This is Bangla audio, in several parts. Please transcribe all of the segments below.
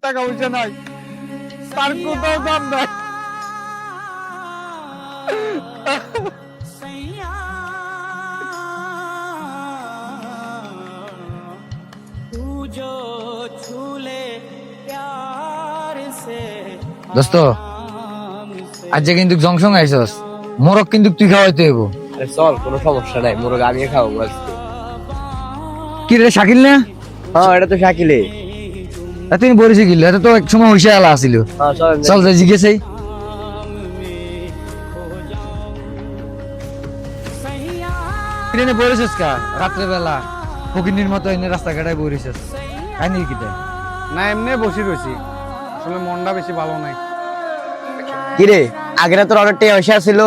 টাকা পয়সা নাই, তার কোথাও দাম নাই। দোস্ত আজ কিন্তু জংশন আইসস, মোরগ কিন্তু তুই খাওয়াইতে হইব। আরে চল, কোনো সমস্যা নাই, মোরগ আমিও খাওয়াবো আজকে। কি রে শাকিল না? হ্যাঁ, এটা তো শাকিলে। তুই বলেছি কিল, এটা তো এক সময় হইসা আলা আসিল। হ্যাঁ চল চল যাই জিজ্ঞেসাই। ট্রেনে বলেছিস কা রাত্রে বেলা ফকিনির মতো এনে রাস্তাঘাটায় বলেছিস, কাহিনী কিটা? না এমনি বসে রয়েছি, আসলে মনটা বেশি ভালো নাই। কিরে, আগে না তোর অনেক টিয়া পয়সা ছিল,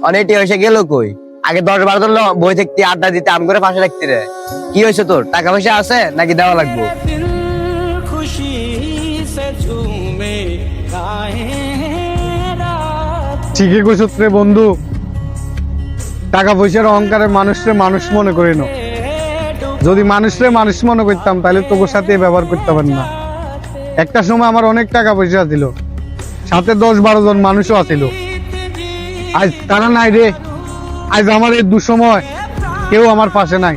অনেক টিয়া পয়সা গেল কই? আগে 10-12 জন বই থাকতে আড্ডা দিতে আম করে পাশে রাখতে রে। কি হয়েছে তোর? টাকা পয়সা আছে নাকি দেওয়া লাগবে? ঠিকই কইছত রে বন্ধু, টাকা পয়সার অহংকারে মানুষরে মানুষ মনে করি না। যদি মানুষরে মানুষ মনে করতাম তাহলে তোর সাথে ব্যবহার করতে পারি না। একটা সময় আমার অনেক টাকা পয়সা ছিল, সাথে 10-12 জন মানুষও আছিল। আজ তারা নাই রে। আজ আমার এই দুঃসময় কেউ আমার পাশে নাই।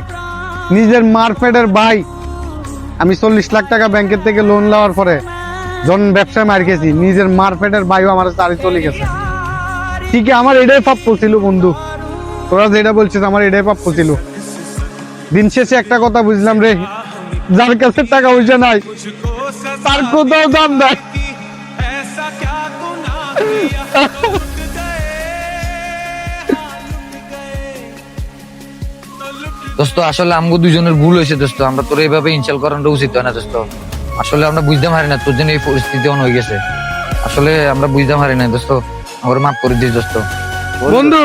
নিজের মার পেটের ভাই, আমি 40 লাখ টাকা ব্যাংকের থেকে লোন নেওয়ার পরে যখন ব্যবসায় মার খেয়েছি, নিজের মার পেটের ভাইও আমার তাড়ি চলে গেছে। ঠিকই আমার এটাই প্রাপ্য ছিল বন্ধু, তোরা যেটা বলছিস আমার এটাই প্রাপ্য ছিল। দিন শেষে একটা কথা বুঝলাম রে, যার কাছে টাকা পয়সা নাই তার কোথাও দাম নাই। দোস্ত আসলে আমগো দুজনের ভুল হয়েছে দোস্ত, আমরা তোর এইভাবে ইনসাল্ট করানোটা উচিত হয় না দোস্ত। আসলে আমরা বুঝতে পারি না তোর জন্য এই পরিস্থিতি হয়ে গেছে। আসলে আমরা বুঝতে পারি না দোস্ত, আমরা মাফ করে দিস দোস্ত। বন্ধু